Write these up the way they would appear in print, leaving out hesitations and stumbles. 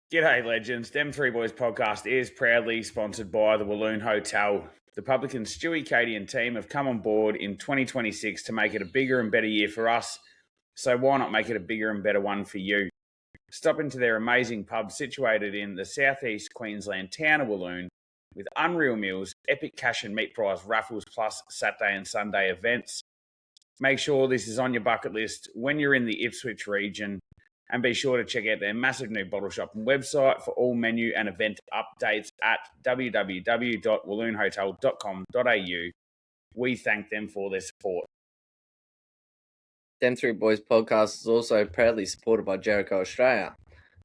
G'day, legends. Dem3Boyz podcast is proudly sponsored by the Walloon Hotel. The Public and Stewie, Katie and team have come on board in 2026 to make it a bigger and better year for us, so why not make it a bigger and better one for you? Stop into their amazing pub situated in the southeast Queensland town of Walloon with unreal meals, epic cash and meat prize raffles plus Saturday and Sunday events. Make sure this is on your bucket list when you're in the Ipswich region. And be sure to check out their massive new bottle shop and website for all menu and event updates at www.walloonhotel.com.au. We thank them for their support. Dem3Boyz podcast is also proudly supported by Jericho Australia.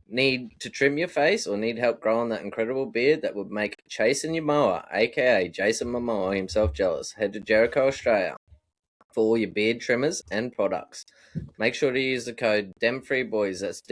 Need to trim your face or need help growing that incredible beard that would make chasing your mower, aka Jason Momoa himself, jealous? Head to Jericho Australia for all your beard trimmers and products. Make sure to use the code DEM3BOYZ, that's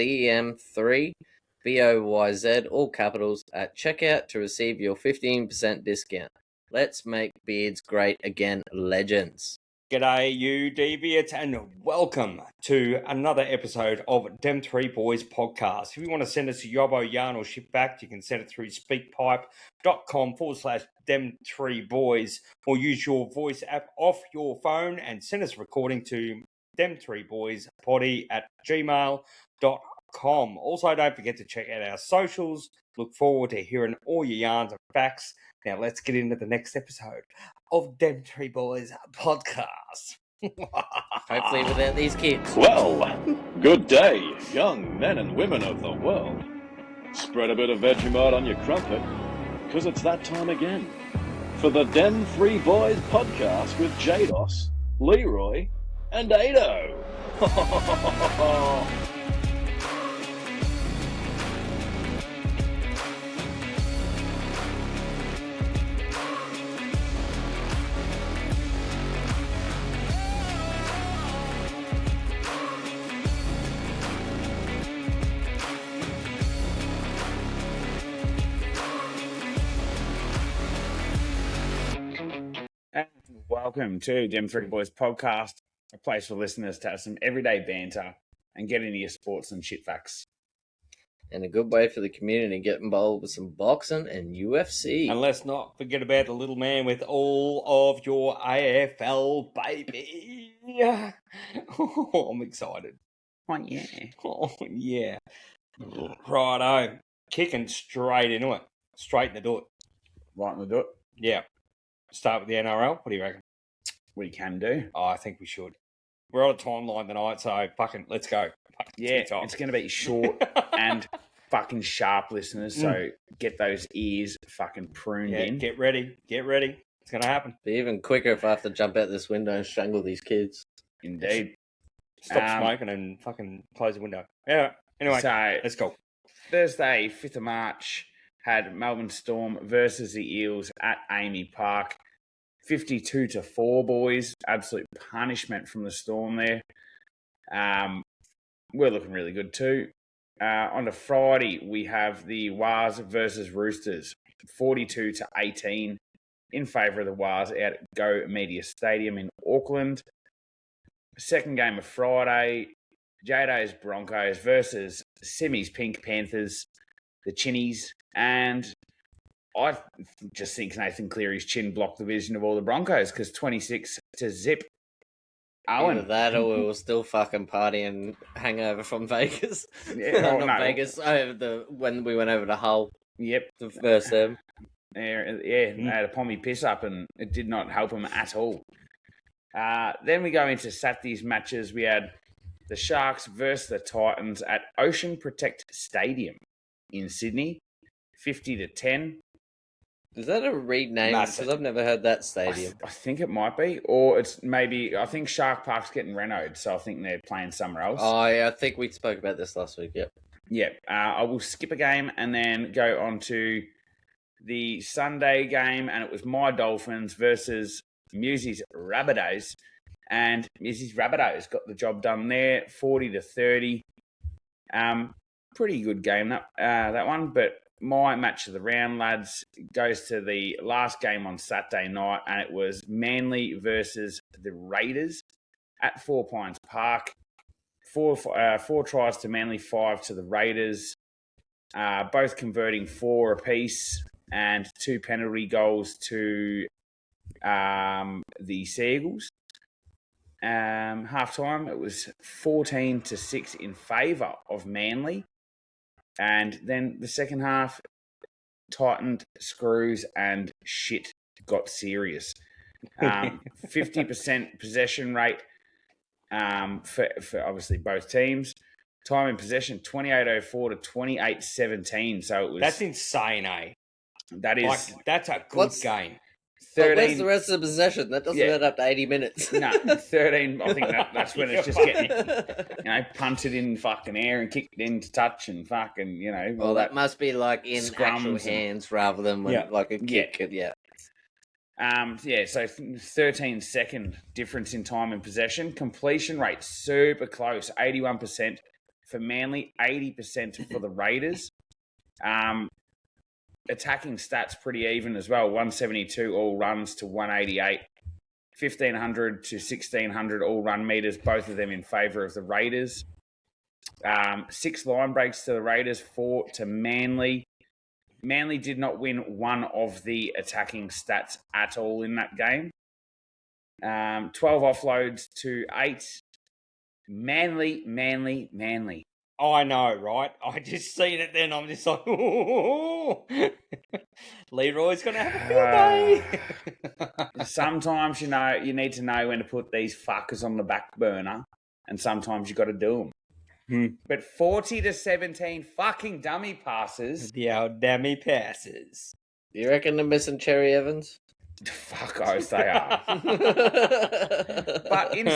DEM3BOYZ, all capitals, at checkout to receive your 15% discount. Let's make beards great again, legends. G'day, you deviants, and welcome to another episode of Dem3Boyz podcast. If you want to send us a yobbo, yarn, or shit back, you can send it through speakpipe.com/Dem3Boyz, or use your voice app off your phone and send us a recording to dem3boyzpoddy@gmail.com. Also, don't forget to check out our socials. Look forward to hearing all your yarns and facts. Now, let's get into the next episode of Dem3Boyz podcast. Hopefully without these kids. Well, good day, young men and women of the world. Spread a bit of Vegemite on your crumpet, because it's that time again for the Dem3Boyz podcast with Jados, Leroy, and Ado. And welcome to Dem3Boyz podcast, a place for listeners to have some everyday banter and get into your sports and shit facts. And a good way for the community to get involved with some boxing and UFC. And let's not forget about the little man with all of your AFL, baby. Oh, I'm excited. Oh, yeah. Oh, yeah. Righto. Kicking straight into it. Straight into it. Right, we'll do it. Yeah. Start with the NRL. What do you reckon? We can do. Oh, I think we should. We're on a timeline tonight, so fucking let's go. Yeah, it's going to be short and fucking sharp, listeners, so get those ears fucking pruned in. Get ready. Get ready. It's going to happen. Be even quicker if I have to jump out this window and strangle these kids. Indeed. Stop smoking and fucking close the window. Yeah. Anyway, so let's go. Thursday, 5th of March, had Melbourne Storm versus the Eels at Amy Park. 52-4, boys. Absolute punishment from the Storm there. We're looking really good too. On to Friday, we have the Wars versus Roosters. 42-18 in favour of the Wars out at Go Media Stadium in Auckland. Second game of Friday, Jado's Broncos versus Simi's Pink Panthers, the Chinnies. And I just think Nathan Cleary's chin blocked the vision of all the Broncos because 26-0. Owen. Either that or we were still fucking partying hangover from Vegas. Yeah, Not Vegas, when we went over to Hull. Yep. The first time. They had a pommy piss up and it did not help him at all. Then we go into Saturday's matches. We had the Sharks versus the Titans at Ocean Protect Stadium in Sydney, 50-10. Is that a rename? Because I've never heard that stadium. I think it might be. Or it's maybe, I think Shark Park's getting renoed, so I think they're playing somewhere else. Oh, yeah, I think we spoke about this last week, yep. Yeah, I will skip a game and then go on to the Sunday game, and it was my Dolphins versus Musie's Rabbitohs. And Musie's Rabbitohs got the job done there, 40-30. Pretty good game, that one, but my match of the round, lads, goes to the last game on Saturday night, and it was Manly versus the Raiders at Four Pines Park. Four tries to Manly, 5 to the Raiders. both converting 4 apiece and 2 penalty goals to the Seagulls. Half time, it was 14-6 in favour of Manly. And then the second half tightened screws and shit got serious. 50% possession rate for obviously both teams. Time in possession 28:04 to 28:17. So it was. That's insane, eh? That is. Like, that's a good game. 13. Where's the rest of the possession? That doesn't add up to 80 minutes. No, 13. I think that's when it's just getting, punted in fucking air and kicked into touch and fucking, Well, that must be like in actual scrums hands rather than like a kick. Yeah. So 13-second difference in time and possession. Completion rate super close, 81% for Manly, 80% for the Raiders. Attacking stats pretty even as well. 172 all runs to 188. 1,500 to 1,600 all run meters, both of them in favour of the Raiders. 6 line breaks to the Raiders, 4 to Manly. Manly did not win one of the attacking stats at all in that game. 12 offloads to 8. Manly. I know, right? I just seen it then. I'm just like, oh, Leroy's going to have a field day. Sometimes, you need to know when to put these fuckers on the back burner, and sometimes you got to do them. But 40-17 fucking dummy passes. The old dummy passes. Do you reckon they're missing Cherry Evans? Fuck oath they are. But in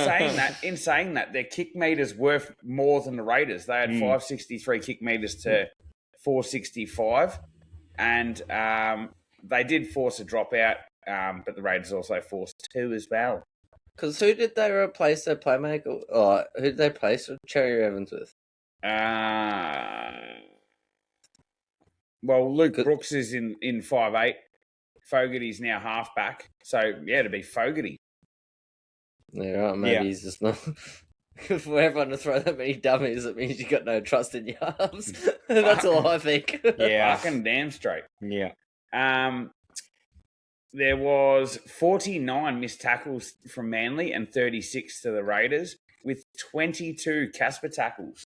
saying that, their kick meters worth more than the Raiders. They had 563 kick meters to 465, and they did force a dropout, but the Raiders also forced 2 as well. Because who did they replace their playmaker? Oh, who did they replace Cherry Evans with? Well, Luke Brooks is in 5'8". Fogarty's now halfback, so to be Fogarty. Yeah, right, maybe he's just not. For everyone to throw that many dummies, it means you got no trust in your halves. That's all I think. Yeah, fucking damn straight. Yeah. There was 49 missed tackles from Manly and 36 to the Raiders, with 22 Casper tackles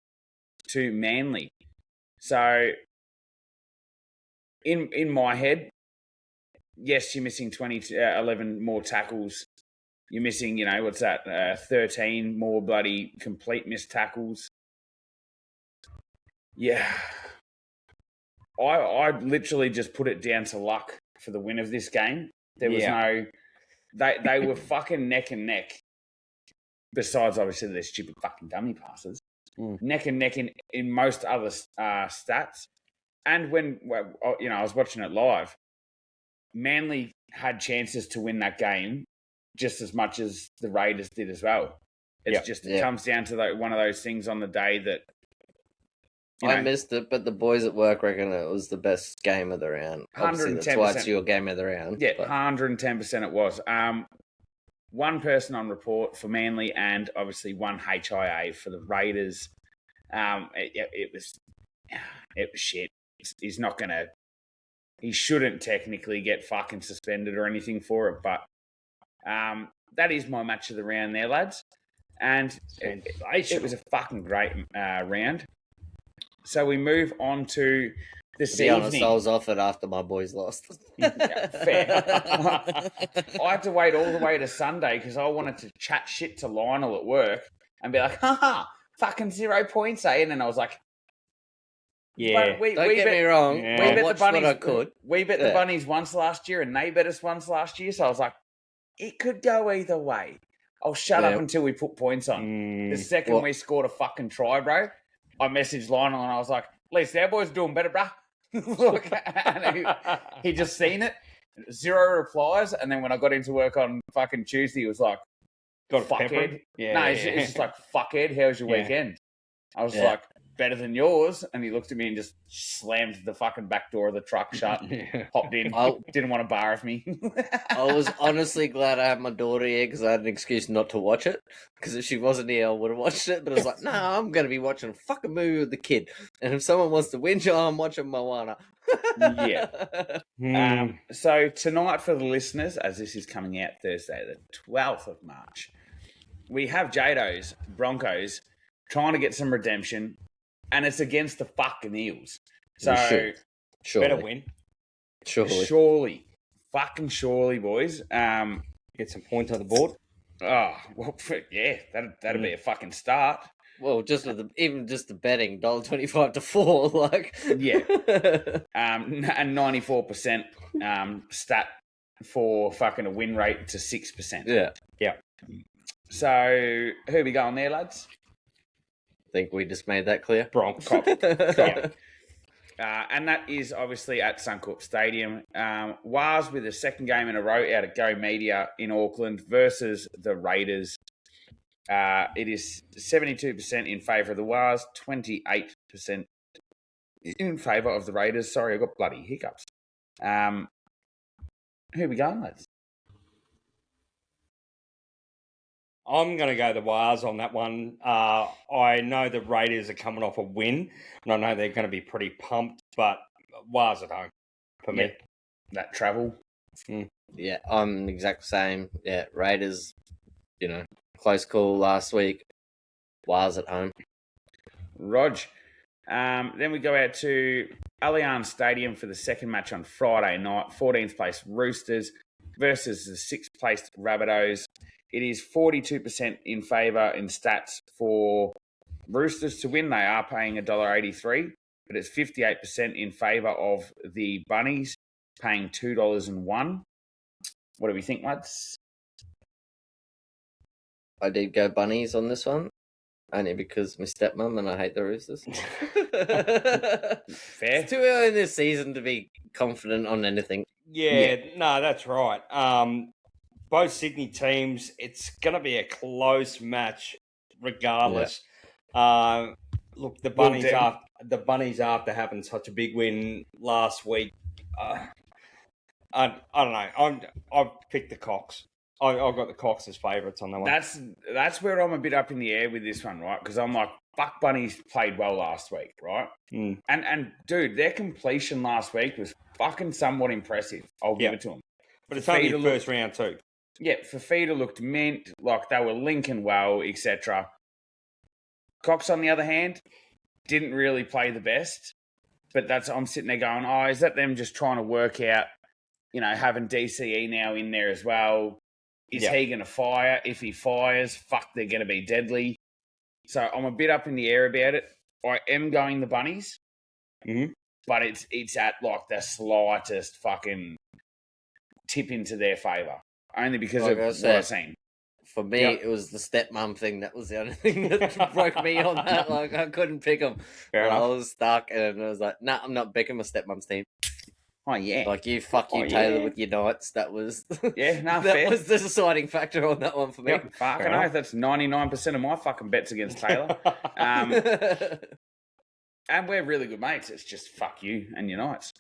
to Manly. So, in my head, yes, you're missing 11 more tackles. You're missing, 13 more bloody complete missed tackles. Yeah. I literally just put it down to luck for the win of this game. There was they were fucking neck and neck. Besides, obviously, their stupid fucking dummy passes. Neck and neck in most other stats. And when, I was watching it live, Manly had chances to win that game just as much as the Raiders did as well. It comes down to one of those things on the day that I missed it, but the boys at work reckon it was the best game of the round. 110%. That's why it's your game of the round. Yeah, 110% it was. One person on report for Manly and obviously one HIA for the Raiders. It was shit. He's not going to... He shouldn't technically get fucking suspended or anything for it, but that is my match of the round there, lads. And it was a fucking great round. So we move on to this evening. To be honest, I was offered after my boys lost. Yeah, fair. I had to wait all the way to Sunday because I wanted to chat shit to Lionel at work and be like, fucking 0 points, eh? And then I was like, yeah. Don't get me wrong. We bet the bunnies. I could. We bet the bunnies once last year, and they bet us once last year. So I was like, it could go either way. I'll shut up until we put points on. The second we scored a fucking try, bro, I messaged Lionel and I was like, at least our boys are doing better, bruh. And he just seen it. 0 replies. And then when I got into work on fucking Tuesday, he was like, got fuckhead. Yeah. No, it's just like, fuckhead, how's your weekend? I was like, better than yours. And he looked at me and just slammed the fucking back door of the truck shut, hopped in, didn't want to bar with me. I was honestly glad I had my daughter here because I had an excuse not to watch it. Because if she wasn't here, I would have watched it. But I was like, no, I'm going to be watching a fucking movie with the kid. And if someone wants to whinge, I'm watching Moana. Yeah. So tonight for the listeners, as this is coming out Thursday, the 12th of March, we have Jado's Broncos trying to get some redemption, and it's against the fucking Eels. So, better win. Surely. Fucking surely, boys. Get some points on the board. Oh, well, yeah, that'd be a fucking start. Well, just with even just the betting, $1.25 to 4, like yeah, and 94% stat for fucking a win rate to 6%. Yeah. So who we going there, lads? I think we just made that clear. Broncos. Yeah. And that is obviously at Suncorp Stadium. Wars with a second game in a row out of Go Media in Auckland versus the Raiders. It is 72% in favour of the Wars, 28% in favour of the Raiders. Sorry, I got bloody hiccups. Who we going, lads? I'm going to go the Wars on that one. I know the Raiders are coming off a win, and I know they're going to be pretty pumped, but Wars at home for me. That travel. Yeah, I'm the exact same. Yeah, Raiders, close call last week. Wars at home. Rog. Then we go out to Allianz Stadium for the second match on Friday night. 14th place Roosters versus the 6th place Rabbitohs. It is 42% in favour in stats for Roosters to win. They are paying $1.83, but it's 58% in favour of the Bunnies, paying $2.01. What do we think, lads? I did go Bunnies on this one, only because my stepmom and I hate the Roosters. Fair. It's too early in this season to be confident on anything. Yeah, no, that's right. Both Sydney teams, it's going to be a close match regardless. Yeah. Look, the Bunnies after having such a big win last week, I don't know. I've picked the Cox. I've got the Cox as favourites on that one. That's where I'm a bit up in the air with this one, right? Because I'm like, fuck, Bunnies played well last week, right? And dude, their completion last week was fucking somewhat impressive. I'll give it to them. But it's only the first round too. Yeah, Fafita looked mint, like they were linking well, etc. Cox, on the other hand, didn't really play the best. But I'm sitting there going, is that them just trying to work out, having DCE now in there as well? Is he going to fire? If he fires, fuck, they're going to be deadly. So I'm a bit up in the air about it. I am going the Bunnies, but it's at like the slightest fucking tip into their favour. Only because of what I've seen. For me, it was the stepmom thing. That was the only thing that broke me on that. Like, I couldn't pick them. I was stuck, and I was like, nah, I'm not picking my stepmom's team. Oh, yeah. Like, you Taylor, with your Knights. That was... Yeah, no, that fair. was the deciding factor on that one for me. Yep, fucking oath. That's 99% of my fucking bets against Taylor. And we're really good mates. It's just fuck you and your Knights.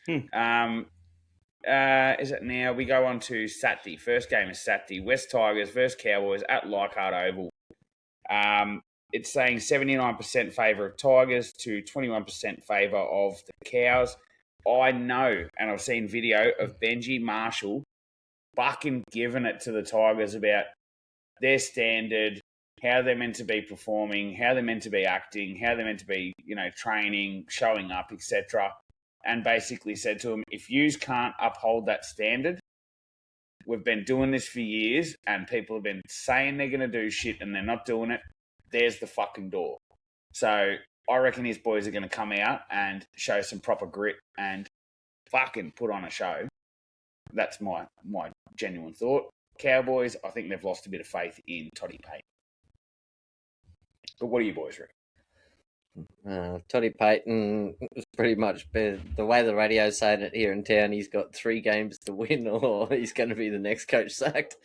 Is it now? We go on to Saturday. First game is Saturday. West Tigers versus Cowboys at Leichhardt Oval. It's saying 79% favour of Tigers to 21% favour of the Cows. I know, and I've seen video of Benji Marshall fucking giving it to the Tigers about their standard, how they're meant to be performing, how they're meant to be acting, how they're meant to be, training, showing up, etc. And basically said to them, if yous can't uphold that standard, we've been doing this for years and people have been saying they're going to do shit and they're not doing it, there's the fucking door. So I reckon his boys are going to come out and show some proper grit and fucking put on a show. That's my genuine thought. Cowboys, I think they've lost a bit of faith in Toddy Payton. But what do you boys reckon? Toddy Payton was pretty much the way the radio's saying it here in town. He's got 3 games to win, or he's going to be the next coach sacked.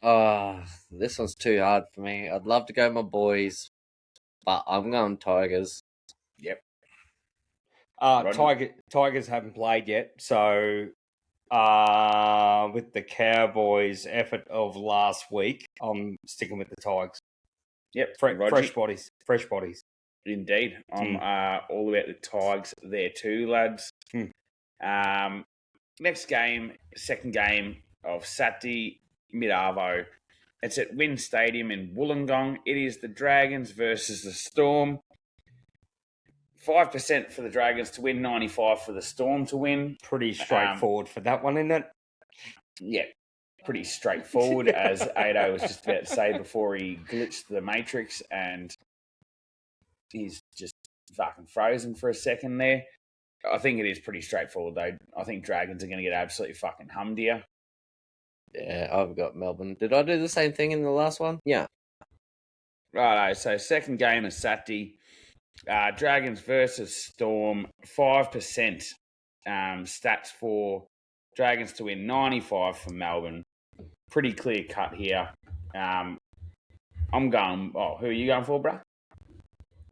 This one's too hard for me. I'd love to go my boys, but I'm going Tigers. Yep. Tigers haven't played yet, so with the Cowboys' effort of last week, I'm sticking with the Tigers. Yep. Fresh bodies. Indeed. I'm all about the Tigers there too, lads. Next game, second game of Saturday, mid-arvo. It's at Wynn Stadium in Wollongong. It is the Dragons versus the Storm. 5% for the Dragons to win, 95 for the Storm to win. Pretty straightforward for that one, isn't it? Yeah, pretty straightforward, as Ado was just about to say before he glitched the Matrix and he's just fucking frozen for a second there. I think it is pretty straightforward, though. I think Dragons are going to get absolutely fucking hummed here. Yeah, I've got Melbourne. Did I do the same thing in the last one? Yeah. Righto, so second game is Saturday. Dragons versus Storm, 5% stats for Dragons to win, 95 for Melbourne. Pretty clear cut here. I'm going... who are you going for, bruh?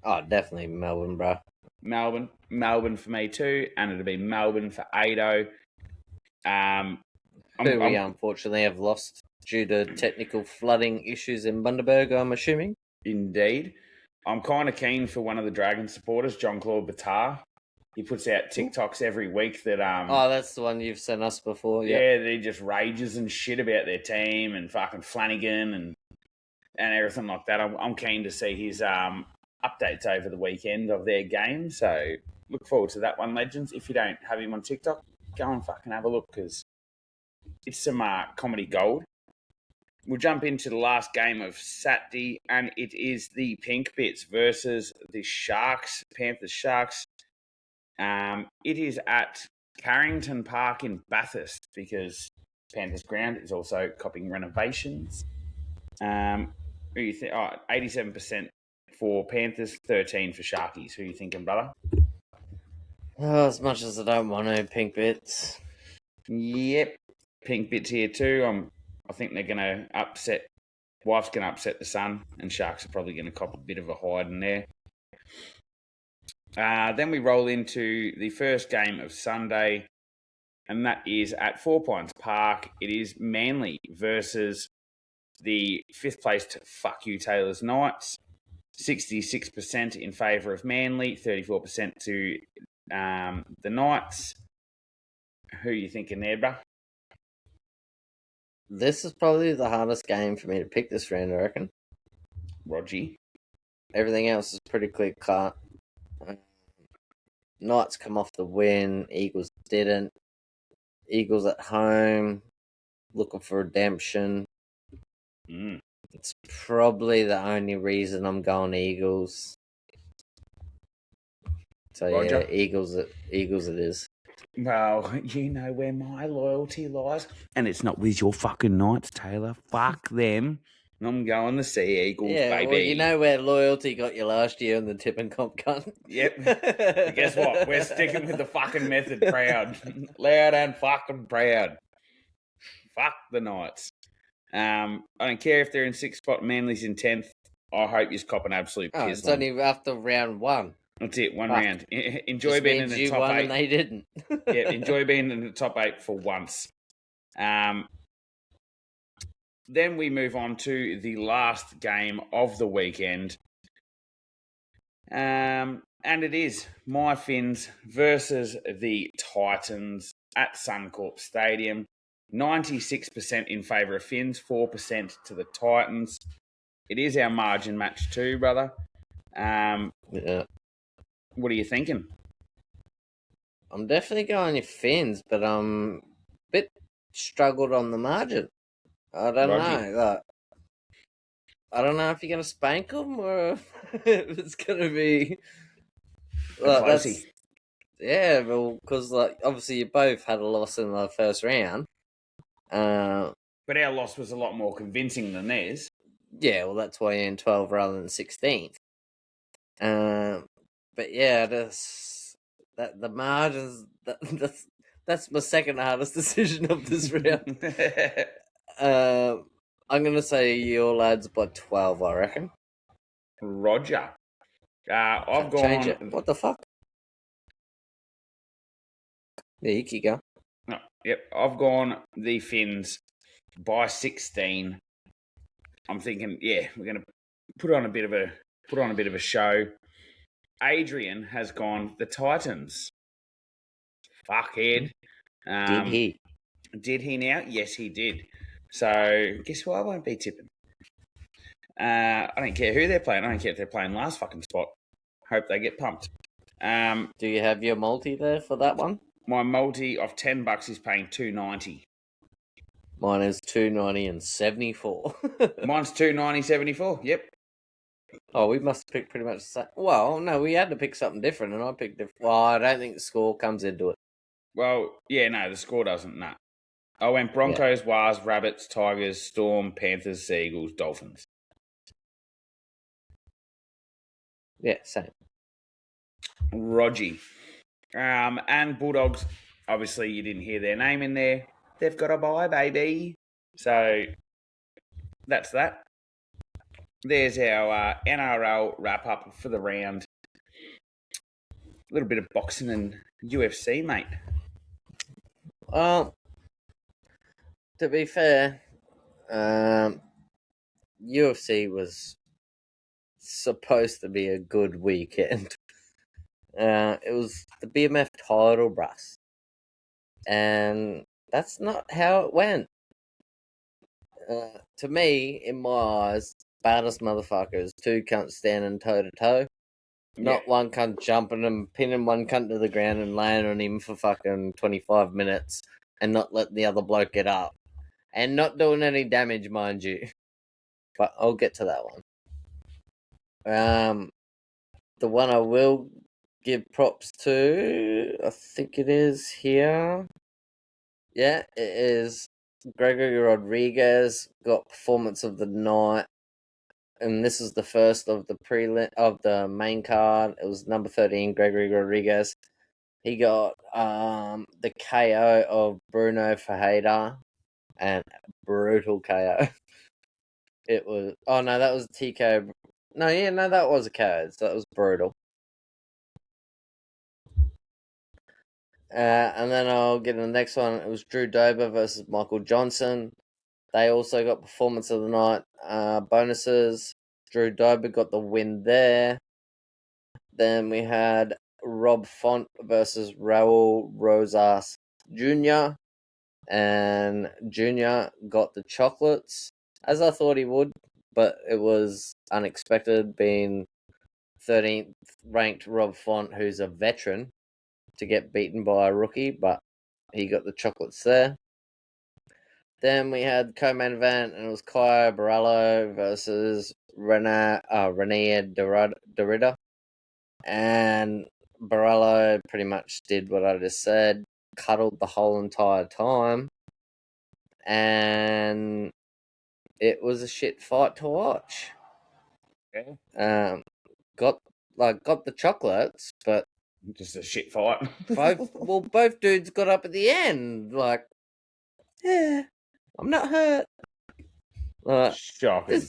Oh, definitely Melbourne, bro. Melbourne for me too, and it'll be Melbourne for Ado. Who we unfortunately have lost due to technical flooding issues in Bundaberg, I'm assuming. Indeed. I'm kind of keen for one of the Dragon supporters, Jean-Claude Batar. He puts out TikToks every week that... that's the one you've sent us before. Yeah, he just rages and shit about their team and fucking Flanagan and everything like that. I'm keen to see his updates over the weekend of their game. So look forward to that one, legends. If you don't have him on TikTok, go and fucking have a look because it's some comedy gold. We'll jump into the last game of Saturday, and it is the Pink Bits versus the Sharks, Panthers Sharks. It is at Carrington Park in Bathurst because Panthers ground is also copying renovations. Who you think? 87% for Panthers, 13 for Sharkies. Who are you thinking, brother? As much as I don't want to, Pink Bits. Yep, Pink Bits here too. I think they're going to upset... Wife's going to upset the Sun, and Sharks are probably going to cop a bit of a hide in there. Then we roll into the first game of Sunday, and that is at 4 Pines Park. It is Manly versus the fifth placed Fuck You Taylors Knights. 66% in favour of Manly, 34% to the Knights. Who are you thinking there, bruh? This is probably the hardest game for me to pick this round, I reckon. Rogie. Everything else is pretty clear cut. Knights come off the win. Eagles didn't. Eagles at home, looking for redemption. It's probably the only reason I'm going Eagles. So Roger. Yeah, Eagles it is. Well, you know where my loyalty lies. And it's not with your fucking Knights, Taylor. Fuck them. I'm going to Sea Eagles, baby. Well, you know where loyalty got you last year in the tip and comp cunt. Yep. But guess what? We're sticking with the fucking method, proud. Loud and fucking proud. Fuck the Knights. I don't care if they're in 6th spot, Manly's in 10th. I hope you cop an absolute piss. It's only after round 1. That's it, one round. Enjoy being in the top 8. And they didn't. Yeah, enjoy being in the top 8 for once. Then we move on to the last game of the weekend. And it is my Finns versus the Titans at Suncorp Stadium. 96% in favour of Finns, 4% to the Titans. It is our margin match too, brother. Yeah. What are you thinking? I'm definitely going your Finns, but I'm a bit struggled on the margin. I don't know. I don't know if you're going to spank them or if it's going to be... Yeah, well, because obviously you both had a loss in the first round. But our loss was a lot more convincing than theirs. Yeah, well, that's why you're in 12 rather than 16th. But yeah, the margins, that's my second hardest decision of this round. I'm going to say your lads by 12, I reckon. Roger. I've Change gone. it. What the fuck? Yeah, you keep going. No, yep, I've gone the Finns by 16. I'm thinking, yeah, we're going to put on a bit of a show. Adrian has gone the Titans. Fuckhead. Did he? Did he now? Yes, he did. So guess what? I won't be tipping. I don't care who they're playing. I don't care if they're playing last fucking spot. Hope they get pumped. Do you have your multi there for that one? My multi of $10 is paying $2.90. Mine is $2.90 and 74. Mine's $2.90.74. Yep. Oh, we must pick pretty much the same. Well, no, we had to pick something different, and I picked different. Well, I don't think the score comes into it. Well, yeah, no, the score doesn't. No. I went Broncos, Wars, Rabbits, Tigers, Storm, Panthers, Seagulls, Dolphins. Yeah, same. Rogie. And Bulldogs, obviously you didn't hear their name in there. They've got a bye, baby. So that's that. There's our NRL wrap-up for the round. A little bit of boxing and UFC, mate. To be fair, UFC was supposed to be a good weekend. It was the BMF title, bruss. And that's not how it went. To me, in my eyes, baddest motherfuckers, two cunts standing toe to toe. Not one cunt jumping and pinning one cunt to the ground and laying on him for fucking 25 minutes and not letting the other bloke get up. And not doing any damage, mind you. But I'll get to that one. The one I will give props to, I think it is here. Yeah, it is Gregory Rodriguez, got performance of the night. And this is the first of the main card. It was number 13, Gregory Rodriguez. He got the KO of Bruno Ferreira, and brutal KO. It was that was TKO. That was a KO. So that was brutal. And then I'll get to the next one. It was Drew Dober versus Michael Johnson. They also got performance of the night bonuses. Drew Dober got the win there. Then we had Rob Font versus Raul Rosas Jr. And Jr. got the chocolates, as I thought he would, but it was unexpected, being 13th ranked Rob Font, who's a veteran, to get beaten by a rookie, but he got the chocolates there. Then we had co-main event, and it was Caio Borrello versus Renier Derrida. And Borrello pretty much did what I just said, cuddled the whole entire time. And it was a shit fight to watch. Okay. Got the chocolates, but just a shit fight. both dudes got up at the end, like, yeah, I'm not hurt. Shocking.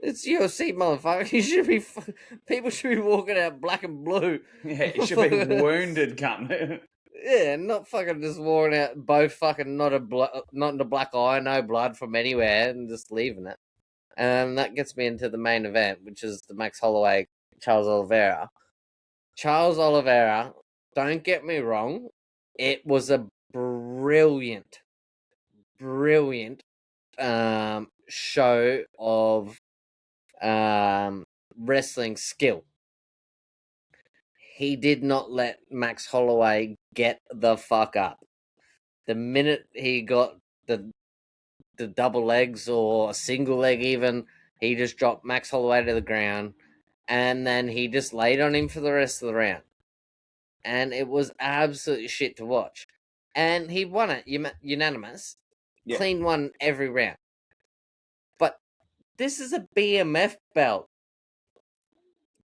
It's UFC, motherfucker. People should be walking out black and blue. Yeah, you should be wounded, cunt. Yeah, not fucking just walking out both fucking not in the black eye, no blood from anywhere, and just leaving it. And that gets me into the main event, which is the Max Holloway, Charles Oliveira. Charles Oliveira, don't get me wrong, it was a brilliant show of wrestling skill. He did not let Max Holloway get the fuck up. The minute he got the double legs or a single leg even, he just dropped Max Holloway to the ground, and then he just laid on him for the rest of the round. And it was absolutely shit to watch. And he won it unanimous. Yeah. Clean one every round. But this is a BMF belt.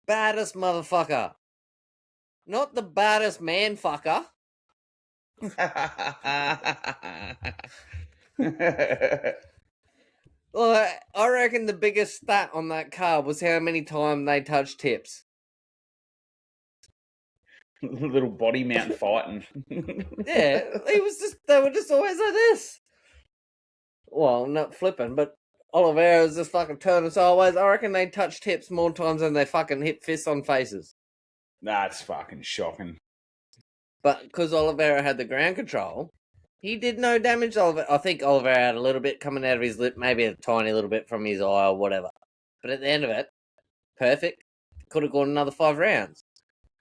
Baddest motherfucker. Not the baddest man fucker. Well, I reckon the biggest stat on that card was how many times they touched tips. Little body mount fighting. Yeah, they were just always like this. Well, not flipping, but Oliveira was just fucking turning sideways. I reckon they touched tips more times than they fucking hit fists on faces. That's fucking shocking. But because Oliveira had the ground control, he did no damage. I think Oliveira had a little bit coming out of his lip, maybe a tiny little bit from his eye or whatever. But at the end of it, perfect. Could have gone another 5 rounds.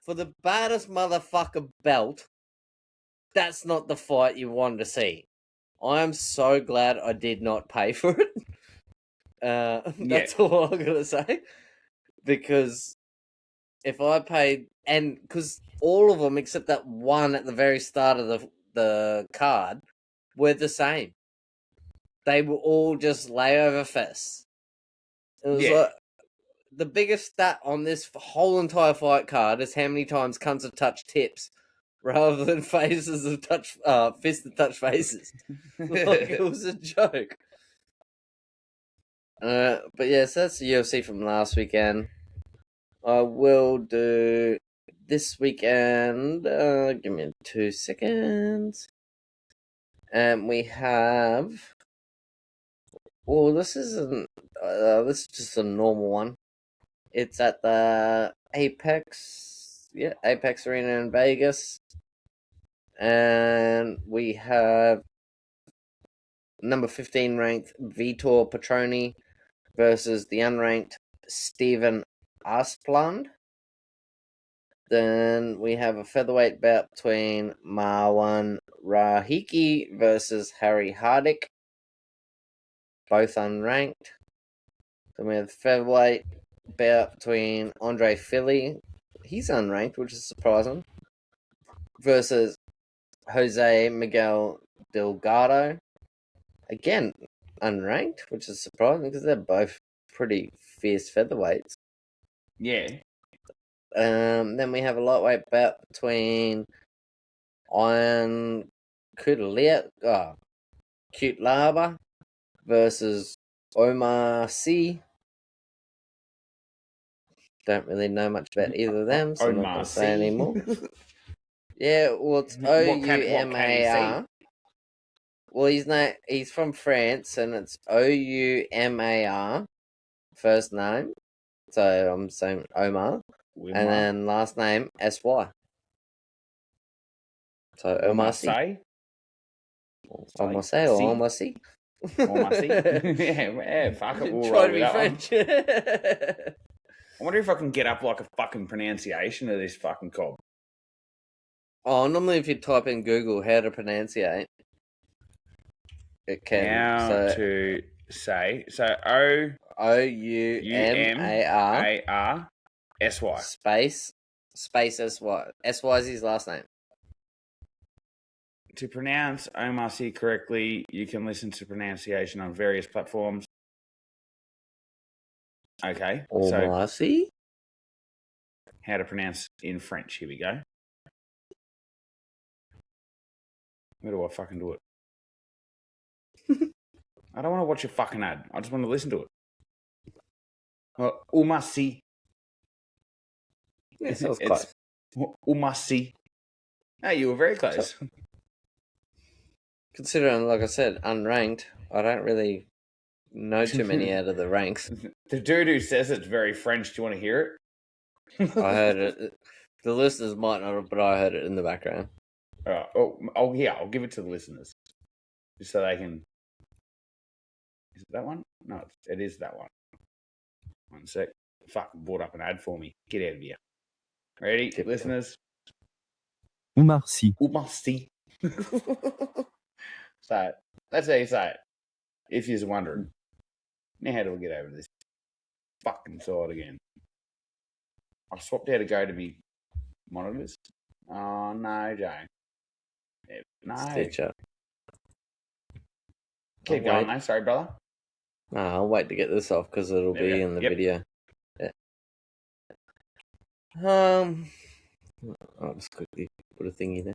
For the baddest motherfucker belt, that's not the fight you wanted to see. I am so glad I did not pay for it. That's all I'm going to say. Because if I paid, and because all of them except that one at the very start of the card were the same. They were all just layover fests. It was like, the biggest stat on this whole entire fight card is how many times cunts have touched tips rather than faces have touched fists have touched faces. Like, it was a joke. But yes, that's the UFC from last weekend. I will do this weekend. Give me 2 seconds. And we have. Oh, this isn't. This is just a normal one. It's at the Apex Arena in Vegas. And we have number 15 ranked Vitor Petroni versus the unranked Steven Asplund. Then we have a featherweight bout between Marwan Rahiki versus Harry Hardick, both unranked. Then we have a featherweight bout between Andre Philly, he's unranked, which is surprising, versus Jose Miguel Delgado, again unranked, which is surprising because they're both pretty fierce featherweights. Yeah. Then we have a lightweight bout between Iron Cutelaba versus Omar C. Don't really know much about either of them, so I'm not going to say anymore. Yeah, well, it's Oumar. Well, he's from France, and it's Oumar, first name. So I'm saying Omar. And then last name S-Y. So Omar C. Omar C or Omar C? Omar C. Yeah, fuck it. We'll try to be French. I wonder if I can get up like a fucking pronunciation of this fucking cob. Oh, normally if you type in Google how to pronunciate, it can. How to say. So Oumar S-Y. Space S-Y. S-Y is his last name. To pronounce Omar C correctly, you can listen to pronunciation on various platforms. Okay. Omar C? How to pronounce in French. Here we go. Where do I fucking do it? I don't want to watch a fucking ad. I just want to listen to it. Omar C. Yeah, that was close. Omar C. Hey, you were very close. Considering, like I said, unranked, I don't really know too many out of the ranks. The dude who says it's very French, do you want to hear it? I heard it. The listeners might not have, but I heard it in the background. Yeah, I'll give it to the listeners. Just so they can... Is it that one? No, it is that one. 1 sec. Fucking brought up an ad for me. Get out of here. Ready, listeners? Omar C. Omar C. So, that's how you say it. If you're wondering. Now how do I get over this fucking side again? I swapped out to go to me monitors. Oh, no, Jane. No. Stitcher. Keep going, though. Sorry, brother. No, I'll wait to get this off because it'll be in the video. Yeah. I'll just quickly put a thingy there.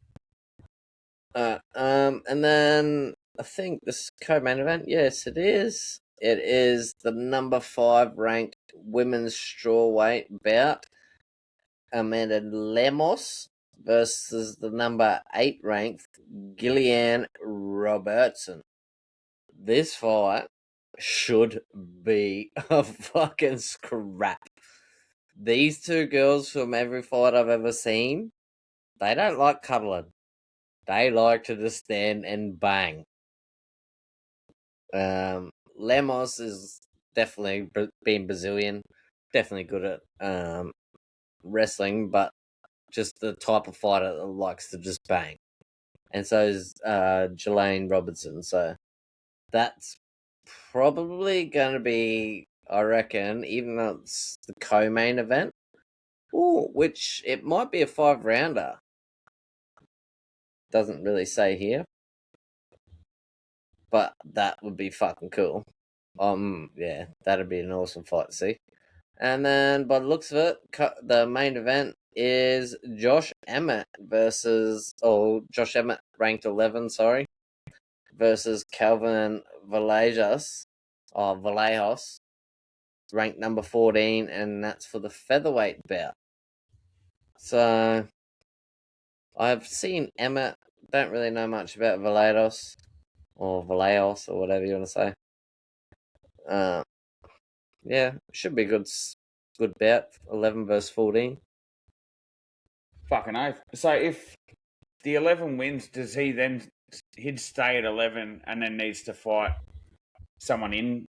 And then I think this co-main event, yes, it is. It is the number 5 ranked women's strawweight bout. Amanda Lemos versus the number 8 ranked Gillian Robertson. This fight should be a fucking scrap. These two girls from every fight I've ever seen, they don't like cuddling. They like to just stand and bang. Lemos is definitely being Brazilian, definitely good at wrestling, but just the type of fighter that likes to just bang. And so is Jelaine Robertson. So that's probably going to be, I reckon, even though it's the co-main event, which it might be a 5-rounder. Doesn't really say here. But that would be fucking cool. Yeah, that'd be an awesome fight to see. And then, by the looks of it, the main event is Josh Emmett Josh Emmett ranked 11, versus Calvin Vallejos, ranked number 14, and that's for the featherweight bout. So, I've seen Emmett, don't really know much about Vallejos, or whatever you want to say. Yeah, should be a good bout. 11 versus 14. Fucking oath. So if the 11 wins, does he'd stay at 11 and then needs to fight someone in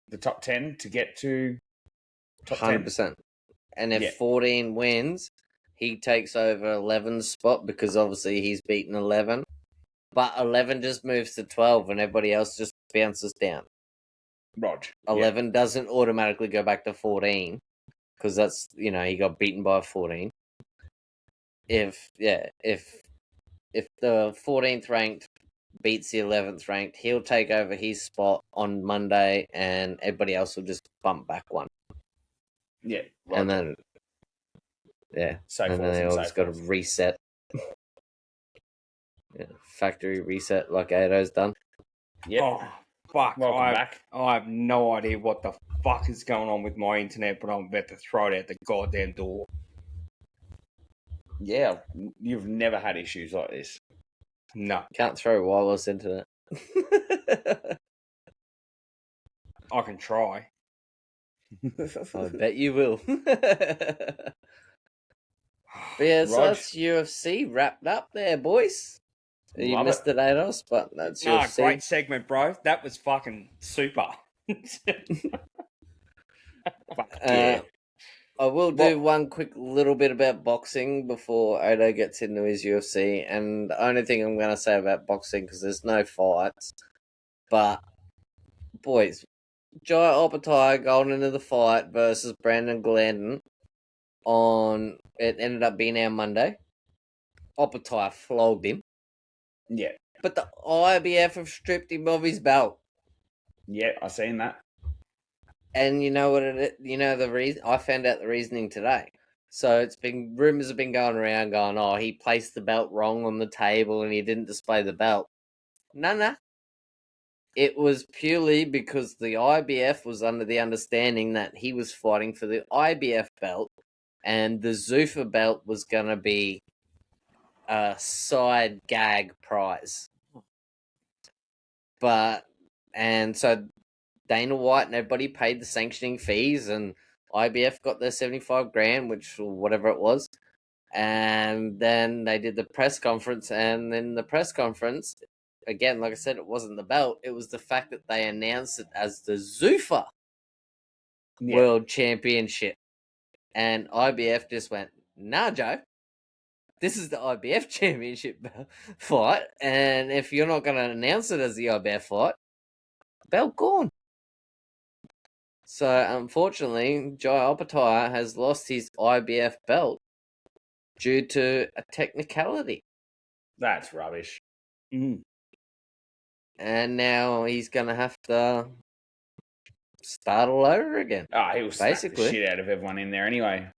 the top 10 to get to top 100%. 10? And if 14 wins, he takes over 11's spot because obviously he's beaten 11. But 11 just moves to 12 and everybody else just bounces down. Rog. 11 doesn't automatically go back to 14 because that's, he got beaten by 14. If the 14th ranked beats the 11th ranked, he'll take over his spot on Monday and everybody else will just bump back one. Yeah. Roger. And then, and then they all just got to reset. Factory reset like Ado's done. Yeah. Oh, fuck. Welcome back. I have no idea what the fuck is going on with my internet, but I'm about to throw it out the goddamn door. Yeah, you've never had issues like this. No. Can't throw wireless internet. I can try. I bet you will. But yeah, so that's UFC wrapped up there, boys. You missed it, Ados, but that's UFC. Great segment, bro. That was fucking super. Fuck yeah. I will do one quick little bit about boxing before Ado gets into his UFC. And the only thing I'm going to say about boxing, because there's no fights, but, boys, Jai Opetaia going into the fight versus Brandon Glandon it ended up being our Monday. Opetaia flogged him. Yeah. But the IBF have stripped him of his belt. Yeah, I seen that. And you know what the reason? I found out the reasoning today. So rumors have been going around going, he placed the belt wrong on the table and he didn't display the belt. No. It was purely because the IBF was under the understanding that he was fighting for the IBF belt and the Zuffa belt was going to be a side gag prize. And so Dana White and everybody paid the sanctioning fees and IBF got their 75 grand, which whatever it was. And then they did the press conference, and in the press conference, again, like I said, it wasn't the belt, it was the fact that they announced it as the Zuffa World Championship. And IBF just went, nah, Joe, this is the IBF Championship fight, and if you're not going to announce it as the IBF fight, belt gone. So, unfortunately, Jai Opetaia has lost his IBF belt due to a technicality. That's rubbish. Mm. And now he's going to have to start all over again. Oh, he will smack the shit out of everyone in there anyway.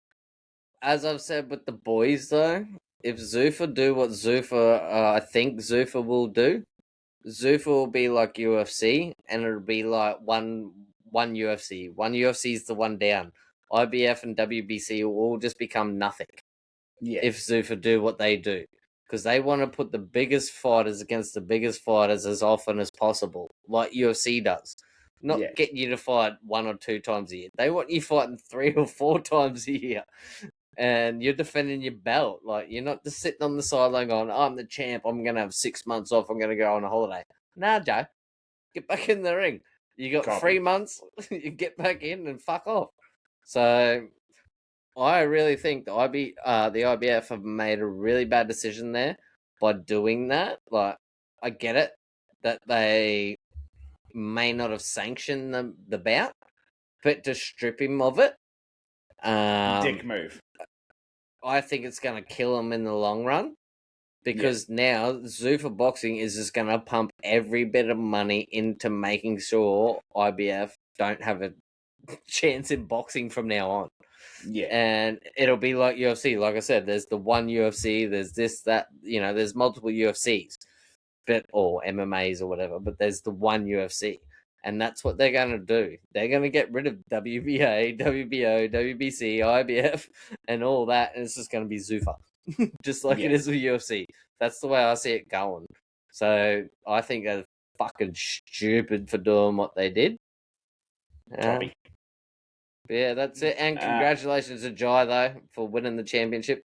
As I've said with the boys, though, if Zuffa do what I think Zuffa will do, Zuffa will be like UFC, and it'll be like one UFC. One UFC is the one down. IBF and WBC will all just become nothing if Zuffa do what they do, because they want to put the biggest fighters against the biggest fighters as often as possible, like UFC does. Not getting you to fight 1 or 2 times a year. They want you fighting 3 or 4 times a year. And you're defending your belt. Like, you're not just sitting on the sideline going, I'm the champ, I'm going to have 6 months off, I'm going to go on a holiday. Nah, Joe. Get back in the ring. You got 3 months, you get back in and fuck off. So, I really think the IBF have made a really bad decision there by doing that. Like, I get it that they may not have sanctioned the bout, but to strip him of it, dick move. I think it's going to kill him in the long run, because now Zuffa Boxing is just going to pump every bit of money into making sure IBF don't have a chance in boxing from now on. Yeah. And it'll be like UFC. Like I said, there's the one UFC, there's this, that, there's multiple UFCs, or MMAs or whatever, but there's the one UFC. And that's what they're going to do. They're going to get rid of WBA, WBO, WBC, IBF, and all that, and it's just going to be Zuffa. Just like it is with UFC. That's the way I see it going. So I think they're fucking stupid for doing what they did. Yeah, that's it. And congratulations to Jai, though, for winning the championship.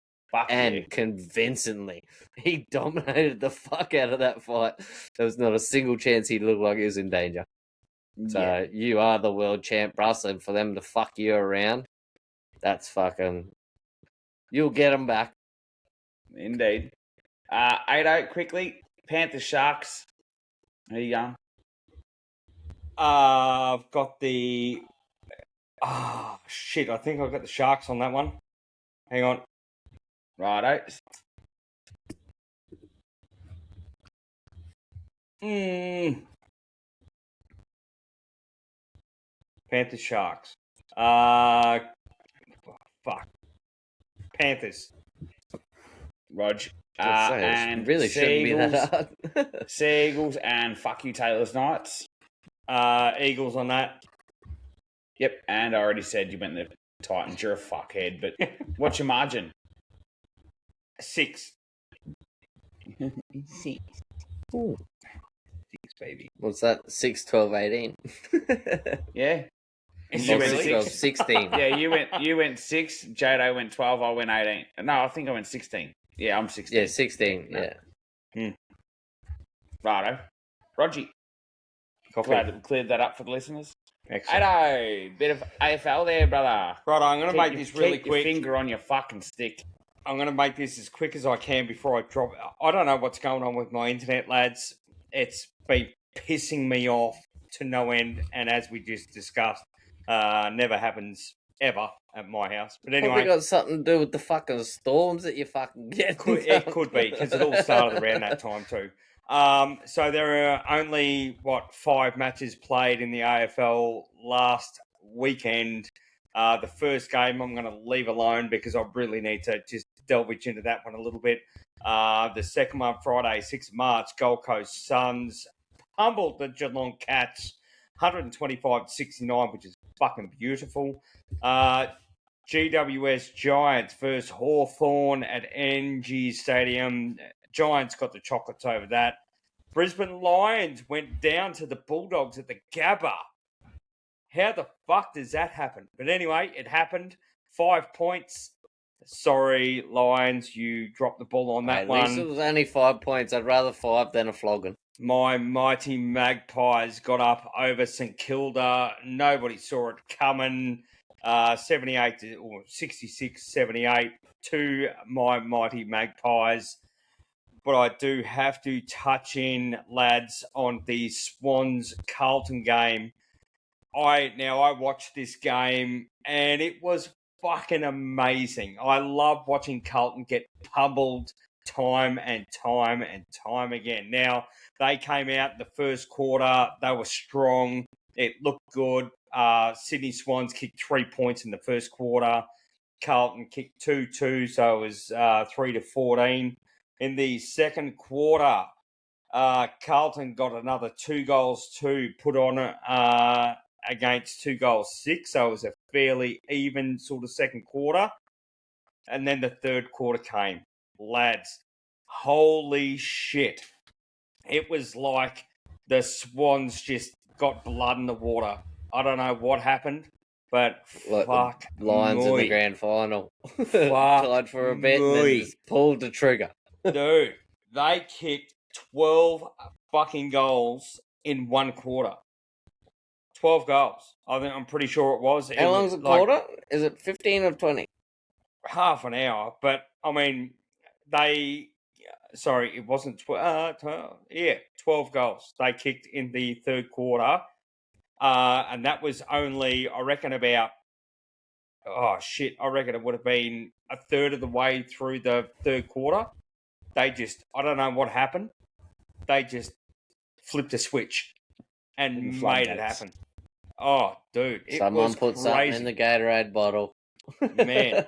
Convincingly. He dominated the fuck out of that fight. There was not a single chance he looked like he was in danger. So you are the world champ, Russ, and for them to fuck you around, that's fucking... You'll get them back. Indeed. 8-0, quickly. Panthers Sharks. How you going? I've got the... Oh, shit. I think I've got the Sharks on that one. Hang on. Righto. Panthers Sharks. Fuck. Panthers. Rog. And really shouldn't be that hard. Seagulls and fuck you, Taylor's Knights. Eagles on that. Yep, and I already said you went the Titans. You're a fuckhead, but what's your margin? 6. 6. Ooh. 6, baby. What's that? 6, 12, 18? Yeah. You went 12, 16. Yeah, you went 6, Jado went 12, I went 18. No, I think I went 16. Yeah, I'm 16. Yeah, 16, yeah. Righto. Rogie. Glad we cleared that up for the listeners. Excellent. Hello. Bit of AFL there, brother. Right, I'm going to make this really quick. Keep your finger on your fucking stick. I'm going to make this as quick as I can before I drop. I don't know what's going on with my internet, lads. It's been pissing me off to no end, and as we just discussed, never happens ever at my house. But anyway, probably got something to do with the fucking storms that you fucking get. It could be, because it all started around that time too. So there are only 5 matches played in the AFL last weekend. The first game I'm going to leave alone because I really need to just delve into that one a little bit. The second one, Friday, 6th March, Gold Coast Suns pummeled the Geelong Cats 125-69, which is fucking beautiful. GWS Giants versus Hawthorn at NG Stadium. Giants got the chocolates over that. Brisbane Lions went down to the Bulldogs at the Gabba. How the fuck does that happen? But anyway, it happened. 5 points. Sorry, Lions, you dropped the ball on that one. At least it was only 5 points. I'd rather 5 than a flogging. My mighty Magpies got up over St Kilda. Nobody saw it coming. 78 or 66-78 to my mighty Magpies. But I do have to touch in, lads, on the Swans Carlton game. I watched this game and it was fucking amazing. I love watching Carlton get pummeled time and time and time again. Now, they came out in the first quarter. They were strong. It looked good. Sydney Swans kicked 3 points in the first quarter. Carlton kicked 2-2, so it was 3-14. In the second quarter, Carlton got another 2 goals to put on against 2 goals 6. So it was a fairly even sort of second quarter. And then the third quarter came. Lads, holy shit. It was like the Swans just got blood in the water. I don't know what happened, but Like fuck the Lions in the me. grand final. Fuck Tied for a bet and then me. just pulled the trigger. Dude, they kicked 12 fucking goals in one quarter. 12 goals. I'm pretty sure it was. How long's a quarter? Is it 15 or 20? Half an hour, but I mean, sorry, it wasn't 12 goals they kicked in the third quarter, and that was only, I reckon, about, I reckon it would have been a third of the way through the third quarter. I don't know what happened, they just flipped a switch and made it happen. Oh, dude, Someone was put crazy. something in the Gatorade bottle. Man,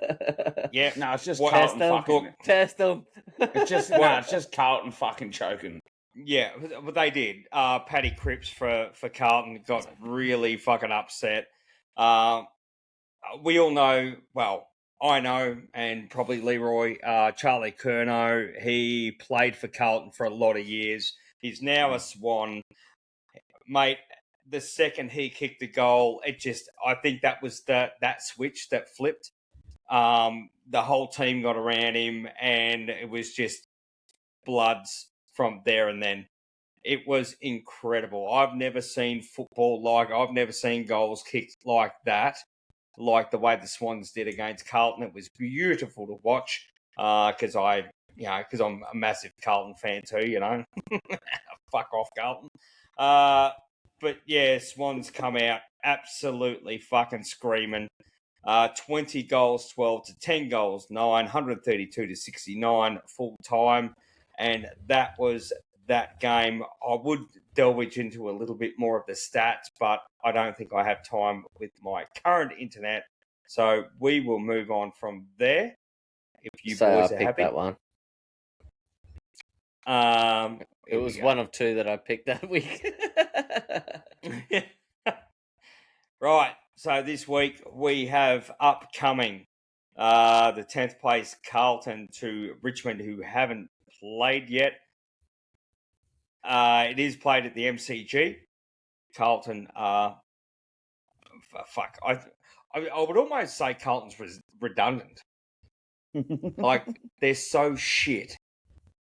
yeah, No, it's just Test Carlton them. fucking. Test them. It's just Carlton fucking choking. Yeah, but they did. Paddy Cripps for Carlton got really fucking upset. We all know, well, I know, and probably Leroy, Charlie Curnow, he played for Carlton for a lot of years. He's now a Swan. Mate, the second he kicked the goal, I think that was that switch that flipped. The whole team got around him, and it was just bloods from there and then. It was incredible. I've never seen football I've never seen goals kicked like that, like the way the Swans did against Carlton. It was beautiful to watch because I'm a massive Carlton fan too, Fuck off, Carlton. But yeah, Swans come out absolutely fucking screaming. 20 goals, 12 to 10 goals, 9, 132 to 69 full time. And that was that game. I would delve into a little bit more of the stats, but I don't think I have time with my current internet. So we will move on from there. If you boys are happy. That one. It was one of two that I picked that week. Right. So this week we have upcoming the 10th place Carlton to Richmond, who haven't played yet. It is played at the MCG. Carlton, fuck. I would almost say Carlton's redundant. Like, they're so shit.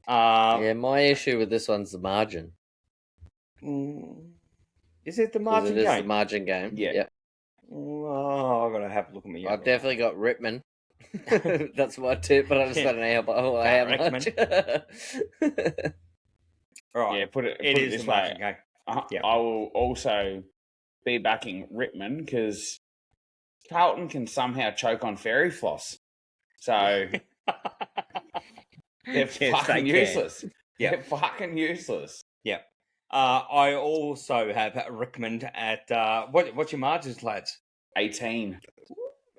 Yeah, my issue with this one's the margin. Is it the margin game? It is the margin game. Yeah. Yep. Oh, I've got to have a look at me. I've definitely got Rittman. That's my tip, but I just don't know how much. Right. Yeah, put it is this the way. margin game. I will also be backing Rittman because Carlton can somehow choke on fairy floss. So they're fucking useless. Yeah. They're fucking useless. Yeah. I also have Rickman at what's your margins, lads? 18.